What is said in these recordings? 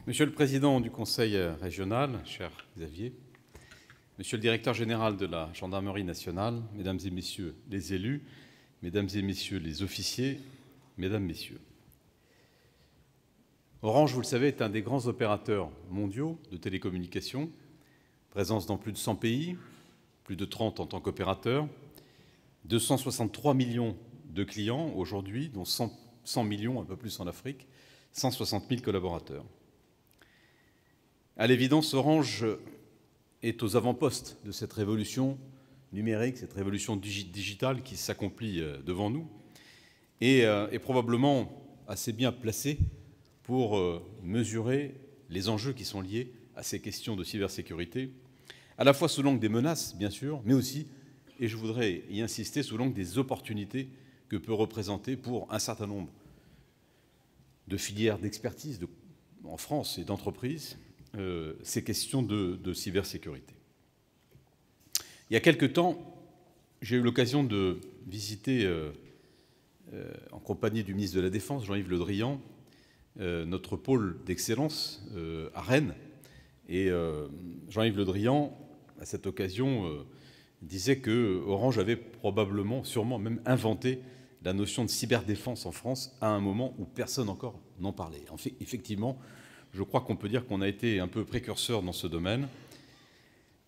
Monsieur le Président du Conseil régional, cher Xavier, Monsieur le Directeur général de la Gendarmerie nationale, Mesdames et Messieurs les élus, Mesdames et Messieurs les officiers, Mesdames, Messieurs. Orange, vous le savez, est un des grands opérateurs mondiaux de télécommunications, présence dans plus de 100 pays, plus de 30 en tant qu'opérateur, 263 millions de clients aujourd'hui, dont 100 millions, un peu plus en Afrique, 160 000 collaborateurs. À l'évidence, Orange est aux avant-postes de cette révolution numérique, cette révolution digitale qui s'accomplit devant nous, et est probablement assez bien placé pour mesurer les enjeux qui sont liés à ces questions de cybersécurité, à la fois sous l'angle des menaces, bien sûr, mais aussi, et je voudrais y insister, sous l'angle des opportunités que peut représenter pour un certain nombre de filières d'expertise en France et d'entreprises ces questions de cybersécurité. Il y a quelque temps, j'ai eu l'occasion de visiter, en compagnie du ministre de la Défense, Jean-Yves Le Drian, notre pôle d'excellence à Rennes. Et Jean-Yves Le Drian, à cette occasion, disait que Orange avait probablement, sûrement même inventé la notion de cyberdéfense en France à un moment où personne encore n'en parlait. En fait, effectivement, je crois qu'on peut dire qu'on a été un peu précurseur dans ce domaine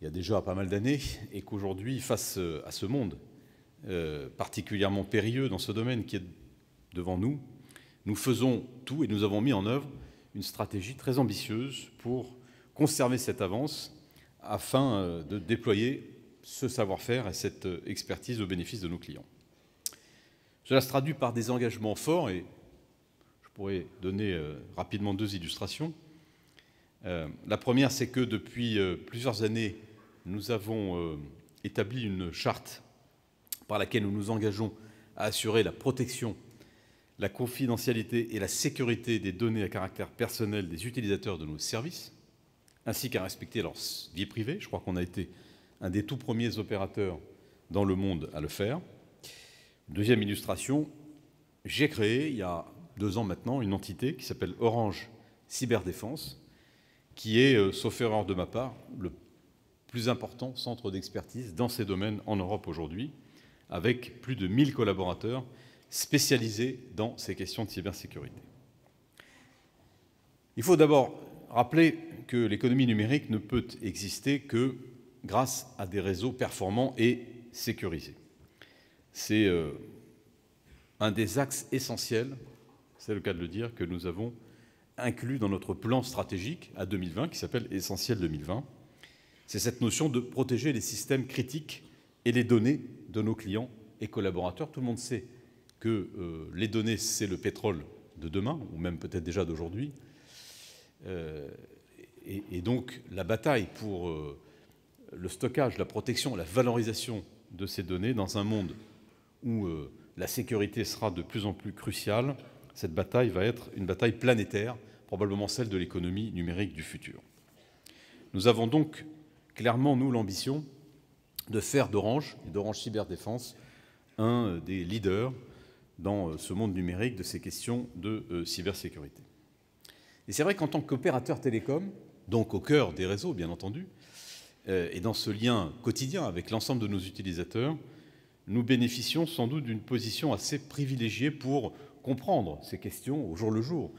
il y a déjà pas mal d'années et qu'aujourd'hui, face à ce monde particulièrement périlleux dans ce domaine qui est devant nous, nous faisons tout et nous avons mis en œuvre une stratégie très ambitieuse pour conserver cette avance afin de déployer ce savoir-faire et cette expertise au bénéfice de nos clients. Cela se traduit par des engagements forts et je pourrais donner rapidement deux illustrations. La première, c'est que depuis plusieurs années, nous avons établi une charte par laquelle nous nous engageons à assurer la protection, la confidentialité et la sécurité des données à caractère personnel des utilisateurs de nos services, ainsi qu'à respecter leur vie privée. Je crois qu'on a été un des tout premiers opérateurs dans le monde à le faire. Deuxième illustration, j'ai créé, il y a 2 ans maintenant, une entité qui s'appelle Orange Cyberdéfense, qui est, sauf erreur de ma part, le plus important centre d'expertise dans ces domaines en Europe aujourd'hui, avec plus de 1000 collaborateurs spécialisés dans ces questions de cybersécurité. Il faut d'abord rappeler que l'économie numérique ne peut exister que grâce à des réseaux performants et sécurisés. C'est un des axes essentiels, c'est le cas de le dire, que nous avons inclus dans notre plan stratégique à 2020, qui s'appelle Essentiel 2020. C'est cette notion de protéger les systèmes critiques et les données de nos clients et collaborateurs. Tout le monde sait que les données, c'est le pétrole de demain, ou même peut-être déjà d'aujourd'hui. Et donc, la bataille pour le stockage, la protection, la valorisation de ces données dans un monde où la sécurité sera de plus en plus cruciale, cette bataille va être une bataille planétaire, probablement celle de l'économie numérique du futur. Nous avons donc clairement, nous, l'ambition de faire d'Orange et d'Orange Cyberdéfense un des leaders dans ce monde numérique de ces questions de cybersécurité. Et c'est vrai qu'en tant qu'opérateur télécom, donc au cœur des réseaux, bien entendu, et dans ce lien quotidien avec l'ensemble de nos utilisateurs, nous bénéficions sans doute d'une position assez privilégiée pour comprendre ces questions au jour le jour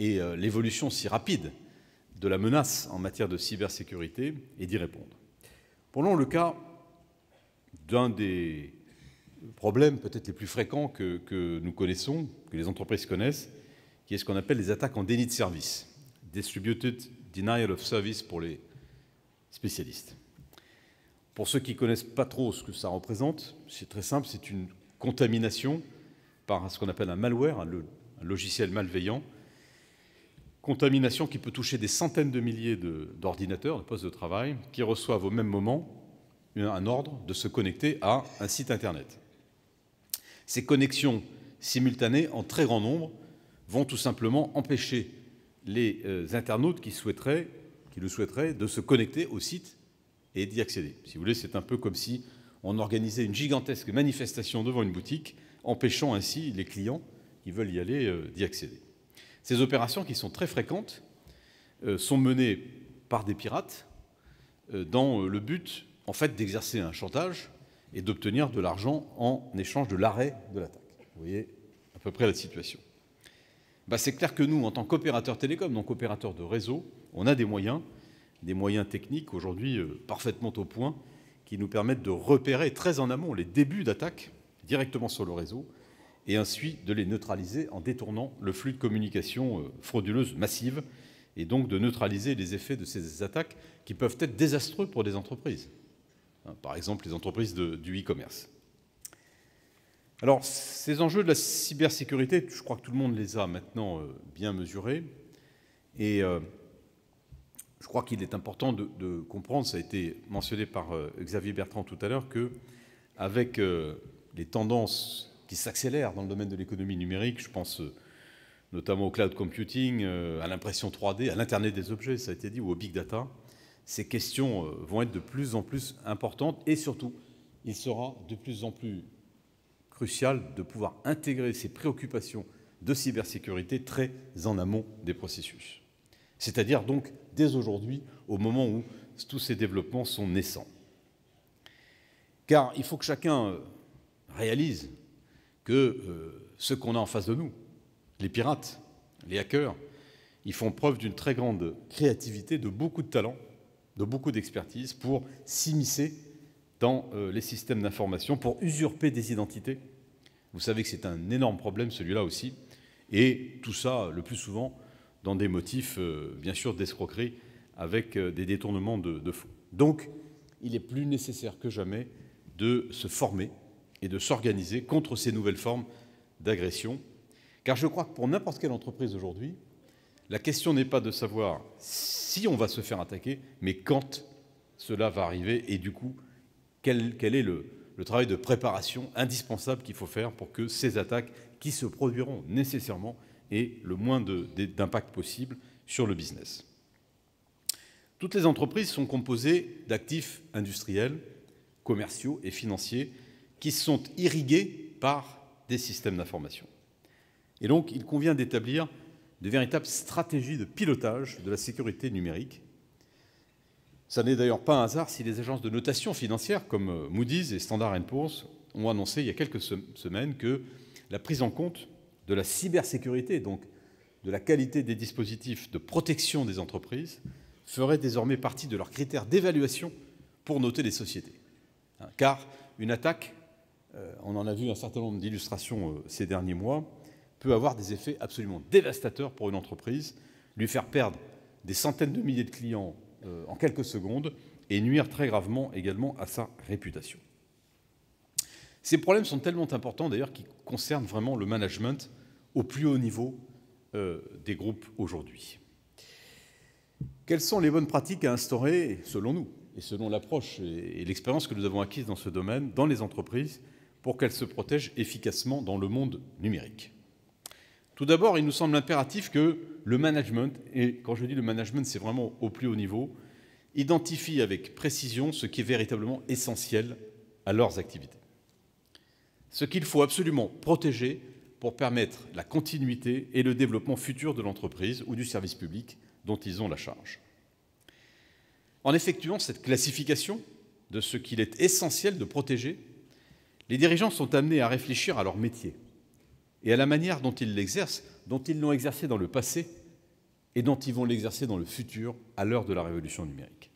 et l'évolution si rapide de la menace en matière de cybersécurité et d'y répondre. Prenons le cas d'un des problèmes peut-être les plus fréquents que nous connaissons, que les entreprises connaissent, qui est ce qu'on appelle les attaques en déni de service, Distributed Denial of Service pour les spécialistes. Pour ceux qui ne connaissent pas trop ce que ça représente, c'est très simple, c'est une contamination par ce qu'on appelle un malware, un logiciel malveillant, contamination qui peut toucher des centaines de milliers d'ordinateurs, de postes de travail, qui reçoivent au même moment un ordre de se connecter à un site Internet. Ces connexions simultanées, en très grand nombre, vont tout simplement empêcher les internautes qui le souhaiteraient de se connecter au site et d'y accéder. Si vous voulez, c'est un peu comme si on organisait une gigantesque manifestation devant une boutique, empêchant ainsi les clients qui veulent y aller d'y accéder. Ces opérations, qui sont très fréquentes, sont menées par des pirates dans le but, en fait, d'exercer un chantage et d'obtenir de l'argent en échange de l'arrêt de l'attaque. Vous voyez à peu près la situation. C'est clair que nous, en tant qu'opérateurs télécoms, donc opérateurs de réseau, on a des moyens techniques aujourd'hui parfaitement au point, qui nous permettent de repérer très en amont les débuts d'attaque directement sur le réseau et ainsi de les neutraliser en détournant le flux de communication frauduleuse massive et donc de neutraliser les effets de ces attaques qui peuvent être désastreux pour des entreprises. Par exemple, les entreprises du e-commerce. Alors, ces enjeux de la cybersécurité, je crois que tout le monde les a maintenant bien mesurés. Et je crois qu'il est important de comprendre, ça a été mentionné par Xavier Bertrand tout à l'heure, qu'avec les tendances qui s'accélèrent dans le domaine de l'économie numérique, je pense notamment au cloud computing, à l'impression 3D, à l'Internet des objets, ça a été dit, ou au big data, ces questions vont être de plus en plus importantes et surtout, il sera de plus en plus crucial de pouvoir intégrer ces préoccupations de cybersécurité très en amont des processus. C'est-à-dire donc dès aujourd'hui, au moment où tous ces développements sont naissants. Car il faut que chacun réalise que ceux qu'on a en face de nous, les pirates, les hackers, ils font preuve d'une très grande créativité, de beaucoup de talent, de beaucoup d'expertise pour s'immiscer dans les systèmes d'information, pour usurper des identités. Vous savez que c'est un énorme problème, celui-là aussi. Et tout ça, le plus souvent, dans des motifs, bien sûr, d'escroquerie, avec des détournements de fonds. Donc, il est plus nécessaire que jamais de se former et de s'organiser contre ces nouvelles formes d'agression. Car je crois que pour n'importe quelle entreprise aujourd'hui, la question n'est pas de savoir si on va se faire attaquer, mais quand cela va arriver et du coup, quel est le travail de préparation indispensable qu'il faut faire pour que ces attaques qui se produiront nécessairement aient le moins d'impact possible sur le business. Toutes les entreprises sont composées d'actifs industriels, commerciaux et financiers qui sont irrigués par des systèmes d'information. Et donc, il convient d'établir de véritables stratégies de pilotage de la sécurité numérique. Ça n'est d'ailleurs pas un hasard si les agences de notation financière comme Moody's et Standard & Poor's ont annoncé il y a quelques semaines que la prise en compte de la cybersécurité, donc de la qualité des dispositifs de protection des entreprises, ferait désormais partie de leurs critères d'évaluation pour noter les sociétés. Car une attaque, on en a vu un certain nombre d'illustrations ces derniers mois, peut avoir des effets absolument dévastateurs pour une entreprise, lui faire perdre des centaines de milliers de clients en quelques secondes et nuire très gravement également à sa réputation. Ces problèmes sont tellement importants d'ailleurs qu'ils concernent vraiment le management au plus haut niveau des groupes aujourd'hui. Quelles sont les bonnes pratiques à instaurer, selon nous, et selon l'approche et l'expérience que nous avons acquise dans ce domaine, dans les entreprises, pour qu'elles se protègent efficacement dans le monde numérique? Tout d'abord, il nous semble impératif que le management, et quand je dis le management, c'est vraiment au plus haut niveau, identifie avec précision ce qui est véritablement essentiel à leurs activités. Ce qu'il faut absolument protéger pour permettre la continuité et le développement futur de l'entreprise ou du service public dont ils ont la charge. En effectuant cette classification de ce qu'il est essentiel de protéger, les dirigeants sont amenés à réfléchir à leur métier et à la manière dont ils l'exercent, dont ils l'ont exercé dans le passé et dont ils vont l'exercer dans le futur à l'heure de la révolution numérique.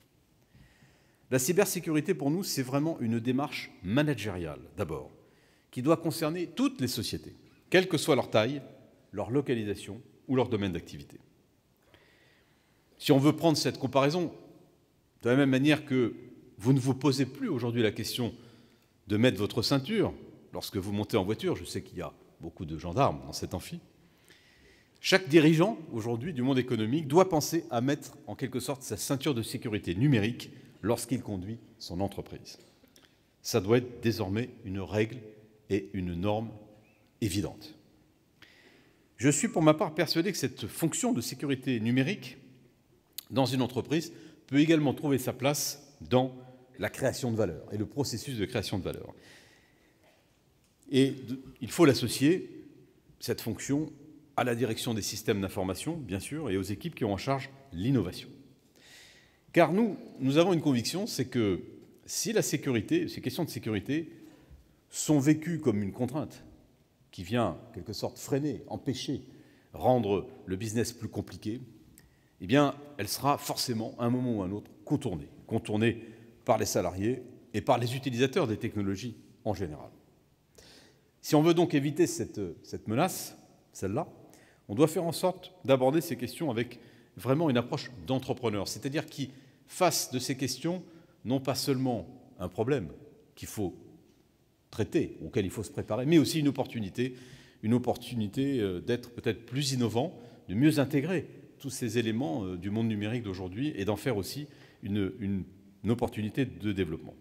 La cybersécurité, pour nous, c'est vraiment une démarche managériale, d'abord, qui doit concerner toutes les sociétés, quelle que soit leur taille, leur localisation ou leur domaine d'activité. Si on veut prendre cette comparaison, de la même manière que vous ne vous posez plus aujourd'hui la question de mettre votre ceinture lorsque vous montez en voiture, je sais qu'il y a beaucoup de gendarmes dans cet amphi, chaque dirigeant aujourd'hui du monde économique doit penser à mettre en quelque sorte sa ceinture de sécurité numérique lorsqu'il conduit son entreprise. Ça doit être désormais une règle et une norme évidente. Je suis pour ma part persuadé que cette fonction de sécurité numérique dans une entreprise peut également trouver sa place dans la création de valeur et le processus de création de valeur. Et il faut l'associer, cette fonction, à la direction des systèmes d'information, bien sûr, et aux équipes qui ont en charge l'innovation. Car nous avons une conviction, c'est que si la sécurité, ces questions de sécurité sont vécues comme une contrainte qui vient, en quelque sorte, freiner, empêcher, rendre le business plus compliqué, eh bien, elle sera forcément, à un moment ou à un autre, contournée par les salariés et par les utilisateurs des technologies en général. Si on veut donc éviter cette menace, celle-là, on doit faire en sorte d'aborder ces questions avec vraiment une approche d'entrepreneur, c'est-à-dire qui fasse de ces questions non pas seulement un problème qu'il faut traiter, auquel il faut se préparer, mais aussi une opportunité d'être peut-être plus innovant, de mieux intégrer tous ces éléments du monde numérique d'aujourd'hui et d'en faire aussi une opportunité de développement.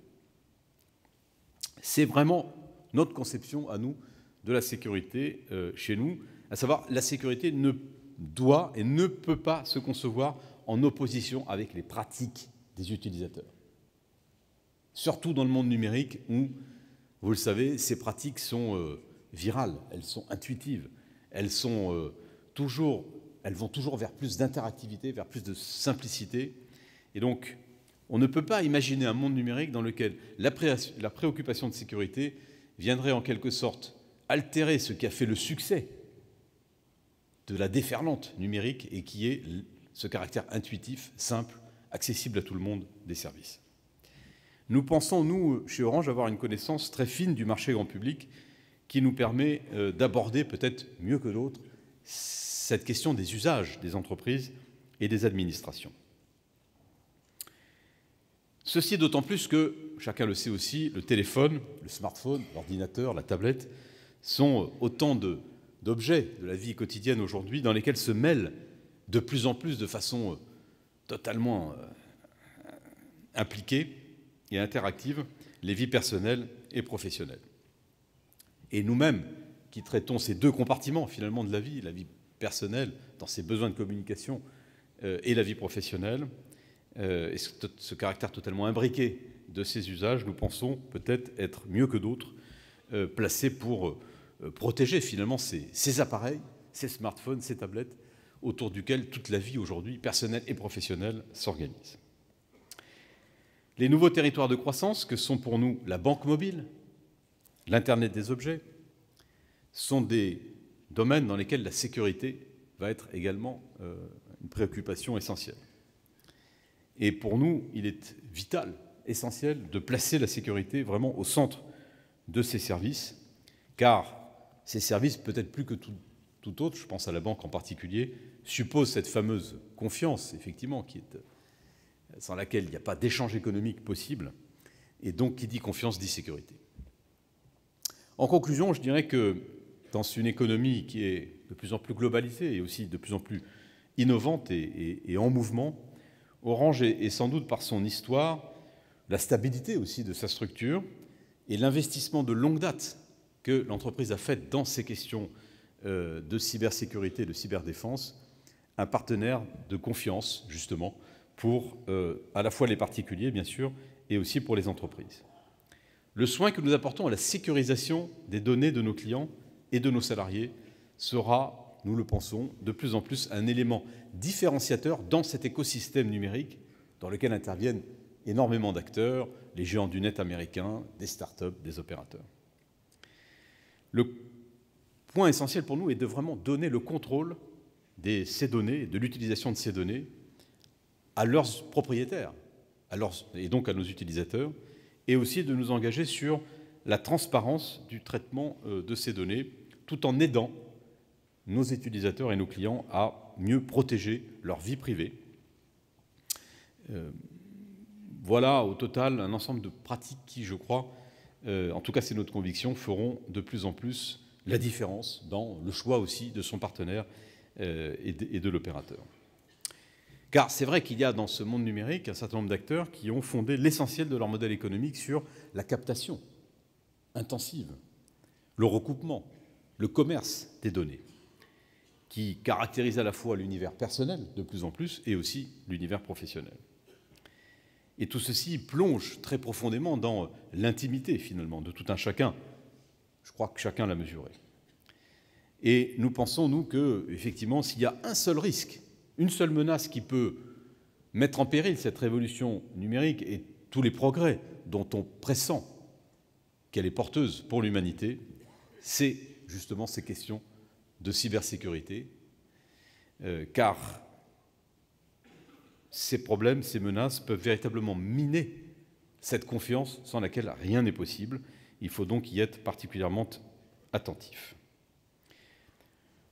C'est vraiment notre conception à nous de la sécurité chez nous, à savoir la sécurité ne doit et ne peut pas se concevoir en opposition avec les pratiques des utilisateurs. Surtout dans le monde numérique où, vous le savez, ces pratiques sont virales, elles sont intuitives, elles vont toujours vers plus d'interactivité, vers plus de simplicité. Et donc, on ne peut pas imaginer un monde numérique dans lequel la préoccupation de sécurité viendrait en quelque sorte altérer ce qui a fait le succès de la déferlante numérique et qui est ce caractère intuitif, simple, accessible à tout le monde des services. Nous pensons, nous, chez Orange, avoir une connaissance très fine du marché grand public qui nous permet d'aborder peut-être mieux que d'autres cette question des usages des entreprises et des administrations. Ceci est d'autant plus que, chacun le sait aussi, le téléphone, le smartphone, l'ordinateur, la tablette sont autant d'objets de la vie quotidienne aujourd'hui dans lesquels se mêlent de plus en plus de façon totalement impliquée et interactive les vies personnelles et professionnelles. Et nous-mêmes, qui traitons ces deux compartiments finalement de la vie personnelle dans ses besoins de communication et la vie professionnelle, et ce caractère totalement imbriqué de ces usages, nous pensons peut-être être mieux que d'autres placés pour protéger finalement ces appareils, ces smartphones, ces tablettes, autour duquel toute la vie aujourd'hui, personnelle et professionnelle, s'organise. Les nouveaux territoires de croissance, que sont pour nous la banque mobile, l'Internet des objets, sont des domaines dans lesquels la sécurité va être également une préoccupation essentielle. Et pour nous, il est vital, essentiel, de placer la sécurité vraiment au centre de ces services, car ces services, peut-être plus que tout autre, je pense à la banque en particulier, supposent cette fameuse confiance, effectivement, sans laquelle il n'y a pas d'échange économique possible, et donc qui dit confiance dit sécurité. En conclusion, je dirais que dans une économie qui est de plus en plus globalisée et aussi de plus en plus innovante et en mouvement, Orange est sans doute par son histoire, la stabilité aussi de sa structure et l'investissement de longue date que l'entreprise a fait dans ces questions de cybersécurité, de cyberdéfense, un partenaire de confiance, justement, pour à la fois les particuliers, bien sûr, et aussi pour les entreprises. Le soin que nous apportons à la sécurisation des données de nos clients et de nos salariés sera, nous le pensons, de plus en plus un élément différenciateur dans cet écosystème numérique dans lequel interviennent énormément d'acteurs, les géants du net américains, des start-up, des opérateurs. Le point essentiel pour nous est de vraiment donner le contrôle de ces données, de l'utilisation de ces données, à leurs propriétaires, et donc à nos utilisateurs, et aussi de nous engager sur la transparence du traitement de ces données, tout en aidant nos utilisateurs et nos clients à mieux protéger leur vie privée. Voilà au total un ensemble de pratiques qui, je crois, en tout cas c'est notre conviction, feront de plus en plus la différence dans le choix aussi de son partenaire et de l'opérateur. Car c'est vrai qu'il y a dans ce monde numérique un certain nombre d'acteurs qui ont fondé l'essentiel de leur modèle économique sur la captation intensive, le recoupement, le commerce des données, qui caractérise à la fois l'univers personnel de plus en plus et aussi l'univers professionnel. Et tout ceci plonge très profondément dans l'intimité, finalement, de tout un chacun. Je crois que chacun l'a mesuré. Et nous pensons, nous, que, effectivement, s'il y a un seul risque, une seule menace qui peut mettre en péril cette révolution numérique et tous les progrès dont on pressent qu'elle est porteuse pour l'humanité, c'est justement ces questions de cybersécurité, car ces problèmes, ces menaces peuvent véritablement miner cette confiance sans laquelle rien n'est possible. Il faut donc y être particulièrement attentif.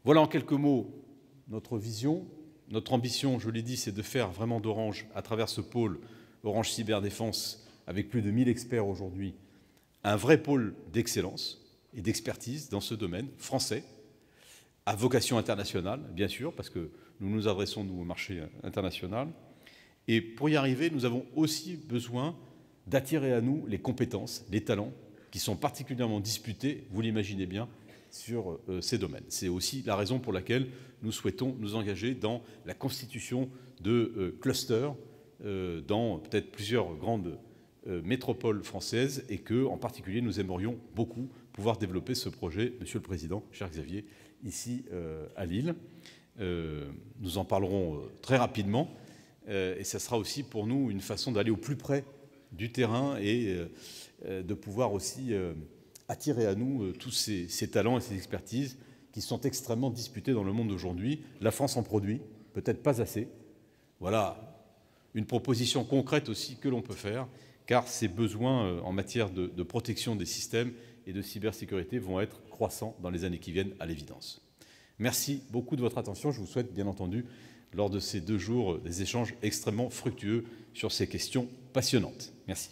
Voilà en quelques mots notre vision. Notre ambition, je l'ai dit, c'est de faire vraiment d'Orange, à travers ce pôle Orange Cyberdéfense, avec plus de 1000 experts aujourd'hui, un vrai pôle d'excellence et d'expertise dans ce domaine français, à vocation internationale, bien sûr, parce que nous nous adressons, nous, au marché international. Et pour y arriver, nous avons aussi besoin d'attirer à nous les compétences, les talents, qui sont particulièrement disputés, vous l'imaginez bien, sur ces domaines. C'est aussi la raison pour laquelle nous souhaitons nous engager dans la constitution de clusters dans peut-être plusieurs grandes métropoles françaises et que, en particulier, nous aimerions beaucoup pouvoir développer ce projet, Monsieur le Président, cher Xavier, ici à Lille. Nous en parlerons très rapidement et ça sera aussi pour nous une façon d'aller au plus près du terrain et de pouvoir aussi attirer à nous tous ces talents et ces expertises qui sont extrêmement disputés dans le monde d'aujourd'hui. La France en produit, peut-être pas assez. Voilà une proposition concrète aussi que l'on peut faire, car ces besoins en matière de protection des systèmes et de cybersécurité vont être croissants dans les années qui viennent, à l'évidence. Merci beaucoup de votre attention. Je vous souhaite, bien entendu, lors de ces 2 jours, des échanges extrêmement fructueux sur ces questions passionnantes. Merci.